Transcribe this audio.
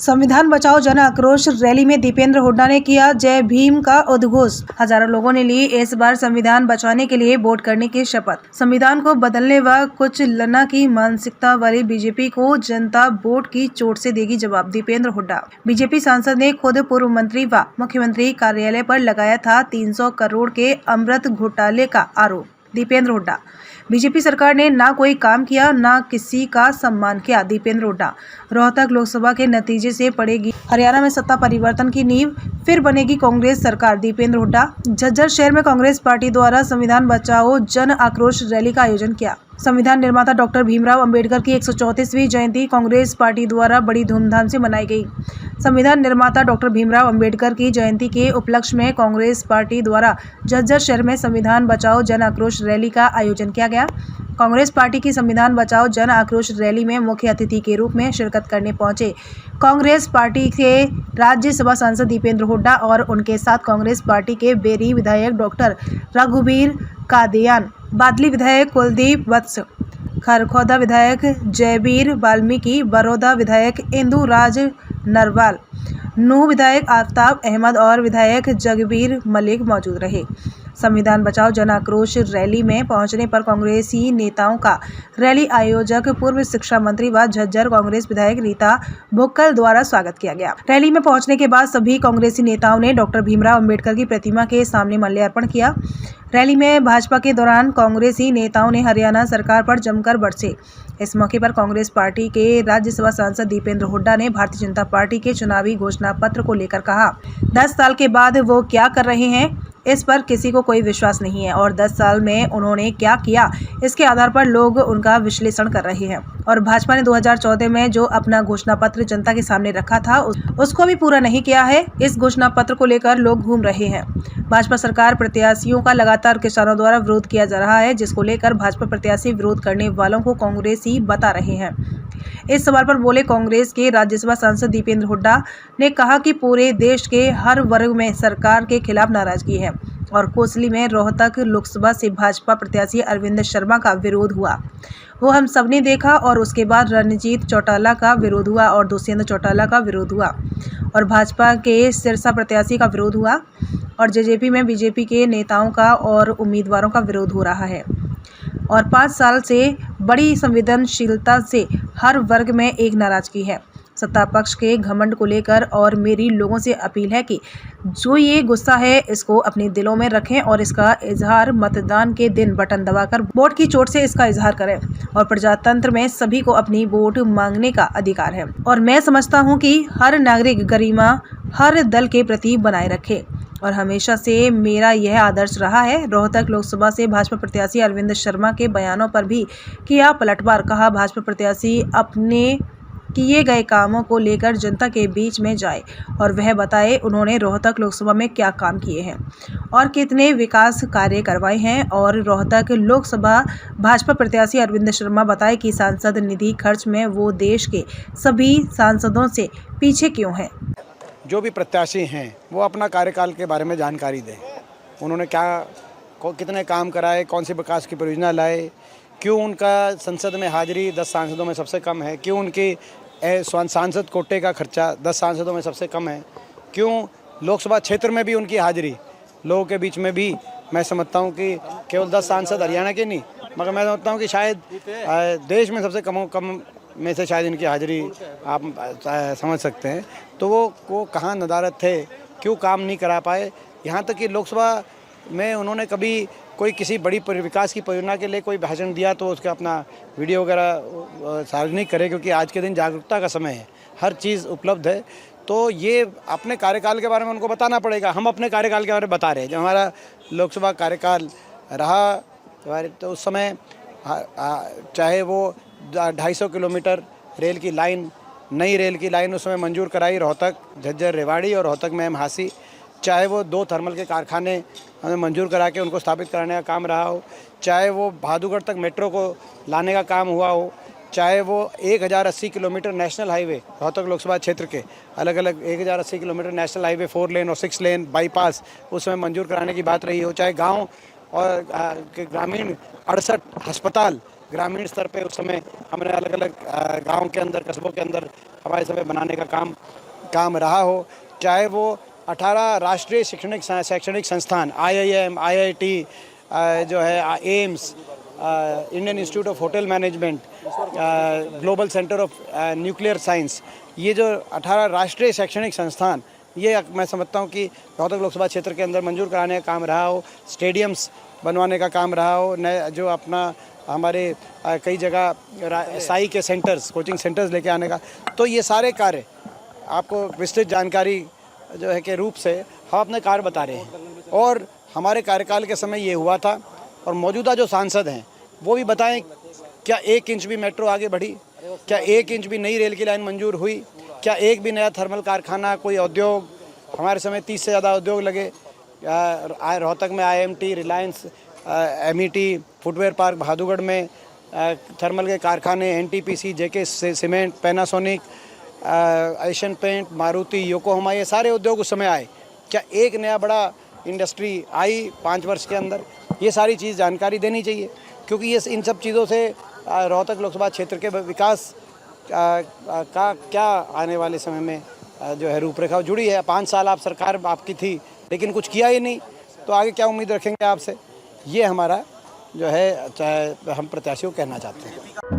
संविधान बचाओ जन आक्रोश रैली में दीपेंद्र हुड्डा ने किया जय भीम का उद्घोष। हजारों लोगों ने ली इस बार संविधान बचाने के लिए वोट करने की शपथ। संविधान को बदलने व कुछ लना की मानसिकता वाली बीजेपी को जनता वोट की चोट से देगी जवाब। दीपेंद्र हुड्डा। बीजेपी सांसद ने खुद पूर्व मंत्री व मुख्यमंत्री कार्यालय पर लगाया था 300 करोड़ के अमृत घोटाले का आरोप। दीपेंद्र हुड्डा। बीजेपी सरकार ने ना कोई काम किया, ना किसी का सम्मान किया। दीपेंद्र हुड्डा। रोहतक लोकसभा के नतीजे से पड़ेगी हरियाणा में सत्ता परिवर्तन की नींव, फिर बनेगी कांग्रेस सरकार। दीपेंद्र हुड्डा। झज्जर शहर में कांग्रेस पार्टी द्वारा संविधान बचाओ जन आक्रोश रैली का आयोजन किया। संविधान निर्माता डॉक्टर भीमराव अंबेडकर की 134वीं जयंती कांग्रेस पार्टी द्वारा बड़ी धूमधाम से मनाई गई। संविधान निर्माता डॉक्टर भीमराव अंबेडकर की जयंती के उपलक्ष्य में कांग्रेस पार्टी द्वारा झज्जर शहर में संविधान बचाओ जन आक्रोश रैली का आयोजन किया गया। कांग्रेस पार्टी की संविधान बचाओ जन आक्रोश रैली में मुख्य अतिथि के रूप में शिरकत करने पहुंचे कांग्रेस पार्टी के राज्यसभा सांसद दीपेंद्र हुड्डा और उनके साथ कांग्रेस पार्टी के बेरी विधायक डॉक्टर रघुबीर कादियान, बादली विधायक कुलदीप वत्स, खरखौदा विधायक जयबीर वाल्मीकि, बड़ौदा विधायक इंदु राज नरवाल, नूह विधायक आफ्ताब अहमद और विधायक जगबीर मलिक मौजूद रहे। संविधान बचाओ जन आक्रोश रैली में पहुंचने पर कांग्रेसी नेताओं का रैली आयोजक पूर्व शिक्षा मंत्री व झज्जर कांग्रेस विधायक रीता भुक्कल द्वारा स्वागत किया गया। रैली में पहुंचने के बाद सभी कांग्रेसी नेताओं ने डॉक्टर भीमराव अंबेडकर की प्रतिमा के सामने माल्यार्पण किया। रैली में भाजपा के दौरान कांग्रेसी नेताओं ने हरियाणा सरकार पर जमकर बरसे। इस मौके पर कांग्रेस पार्टी के राज्यसभा सांसद दीपेंद्र हुड्डा ने भारतीय जनता पार्टी के चुनावी घोषणा पत्र को लेकर कहा, 10 साल के बाद वो क्या कर रहे हैं इस पर किसी को कोई विश्वास नहीं है और 10 साल में उन्होंने क्या किया इसके आधार पर लोग उनका विश्लेषण कर रहे हैं। और भाजपा ने 2014 में जो अपना घोषणा पत्र जनता के सामने रखा था उसको भी पूरा नहीं किया है। इस घोषणा पत्र को लेकर लोग घूम रहे हैं। भाजपा सरकार प्रत्याशियों का लगातार किसानों द्वारा विरोध किया जा रहा है, जिसको लेकर भाजपा प्रत्याशी विरोध करने वालों को कांग्रेसी बता रहे हैं। इस सवाल पर बोले कांग्रेस के राज्यसभा सांसद दीपेंद्र हुड्डा ने कहा कि पूरे देश के हर वर्ग में सरकार के खिलाफ नाराजगी है और कोसली में रोहतक लोकसभा से भाजपा प्रत्याशी अरविंद शर्मा का विरोध हुआ, वो हम सब ने देखा और उसके बाद रणजीत चौटाला का विरोध हुआ और दुष्यंत चौटाला का विरोध हुआ और भाजपा के सिरसा प्रत्याशी का विरोध हुआ और जेजेपी में बीजेपी के नेताओं का और उम्मीदवारों का विरोध हो रहा है और 5 साल से बड़ी संवेदनशीलता से हर वर्ग में एक नाराजगी है सत्ता पक्ष के घमंड को लेकर। और मेरी लोगों से अपील है कि जो ये गुस्सा है इसको अपने दिलों में रखें और इसका इजहार मतदान के दिन बटन दबाकर वोट की चोट से इसका इजहार करें। और प्रजातंत्र में सभी को अपनी वोट मांगने का अधिकार है और मैं समझता हूँ कि हर नागरिक गरिमा हर दल के प्रति बनाए रखे और हमेशा से मेरा यह आदर्श रहा है। रोहतक लोकसभा से भाजपा प्रत्याशी अरविंद शर्मा के बयानों पर भी किया पलटवार। कहा, भाजपा प्रत्याशी अपने किए गए कामों को लेकर जनता के बीच में जाए और वह बताए उन्होंने रोहतक लोकसभा में क्या काम किए हैं और कितने विकास कार्य करवाए हैं। और रोहतक लोकसभा भाजपा प्रत्याशी अरविंद शर्मा बताए कि सांसद निधि खर्च में वो देश के सभी सांसदों से पीछे क्यों हैं। जो भी प्रत्याशी हैं वो अपना कार्यकाल के बारे में जानकारी दें, उन्होंने कितने काम कराए, कौन सी विकास की परियोजना लाए, क्यों उनका संसद में हाजिरी 10 सांसदों में सबसे कम है, क्यों उनकी सांसद कोटे का खर्चा 10 सांसदों में सबसे कम है, क्यों लोकसभा क्षेत्र में भी उनकी हाजिरी लोगों के बीच में भी मैं समझता हूं कि केवल 10 सांसद हरियाणा के नहीं मगर मैं समझता हूं कि शायद देश में सबसे कम में से शायद इनकी हाजिरी आप समझ सकते हैं। तो वो कहाँ नदारत थे, क्यों काम नहीं करा पाए। यहाँ तक कि लोकसभा में उन्होंने कभी कोई किसी बड़ी विकास की परियोजना के लिए कोई भाषण दिया तो उसका अपना वीडियो वगैरह सार्वजनिक करे, क्योंकि आज के दिन जागरूकता का समय है, हर चीज़ उपलब्ध है। तो ये अपने कार्यकाल के बारे में उनको बताना पड़ेगा। हम अपने कार्यकाल के बारे में बता रहे हैं। जब हमारा लोकसभा कार्यकाल रहा तो उस समय चाहे वो 250 किलोमीटर रेल की लाइन, नई रेल की लाइन उस समय मंजूर कराई रोहतक झज्जर रेवाड़ी और रोहतक में हासी, चाहे वो 2 थर्मल के कारखाने हमें मंजूर करा के उनको स्थापित कराने का काम रहा हो, चाहे वो भादुगढ़ तक मेट्रो को लाने का काम हुआ हो, चाहे वो 1080 kilometre national highway Rohtak Lok Sabha क्षेत्र के अलग अलग 1080 किलोमीटर नेशनल हाईवे 4 लेन और 6 लेन बाईपास उस समय मंजूर कराने की बात रही हो, चाहे गाँव और ग्रामीण 68 अस्पताल ग्रामीण स्तर पे उस समय हमने अलग अलग गांव के अंदर, कस्बों के अंदर हवाई समय बनाने का काम रहा हो, चाहे वो 18 राष्ट्रीय शैक्षणिक संस्थान IIM, IIT जो है, AIIMS, Indian institute of hotel management, global centre of nuclear science, ये जो 18 राष्ट्रीय शैक्षणिक संस्थान, ये मैं समझता हूँ कि रोहतक लोकसभा क्षेत्र के अंदर मंजूर कराने का काम रहा हो, स्टेडियम्स बनवाने का काम रहा हो, नए जो अपना हमारे कई जगह साई के सेंटर्स, कोचिंग सेंटर्स लेके आने का, तो ये सारे कार्य आपको विस्तृत जानकारी जो है के रूप से हम अपने कार्य बता रहे हैं। और हमारे कार्यकाल के समय ये हुआ था, और मौजूदा जो सांसद हैं वो भी बताएं, क्या 1 इंच भी मेट्रो आगे बढ़ी, क्या 1 इंच भी नई रेल की लाइन मंजूर हुई, क्या एक भी नया थर्मल कारखाना, कोई उद्योग, हमारे समय 30 से ज़्यादा उद्योग लगे रोहतक में, IMT, Reliance, MET, footwear park Bahadurgarh में, थर्मल के कारखाने, NTPC, JK cement, Panasonic, Asian paint, Maruti, Yokohama, ये सारे उद्योग उस समय आए। क्या एक नया बड़ा इंडस्ट्री आई 5 वर्ष के अंदर? ये सारी चीज़ जानकारी देनी चाहिए, क्योंकि ये इन सब चीज़ों से रोहतक लोकसभा क्षेत्र के विकास का क्या आने वाले समय में जो है रूपरेखा जुड़ी है। 5 साल आप सरकार आपकी थी, लेकिन कुछ किया ही नहीं, तो आगे क्या उम्मीद रखेंगे आपसे? ये हमारा जो है हम प्रत्याशियों को कहना चाहते हैं।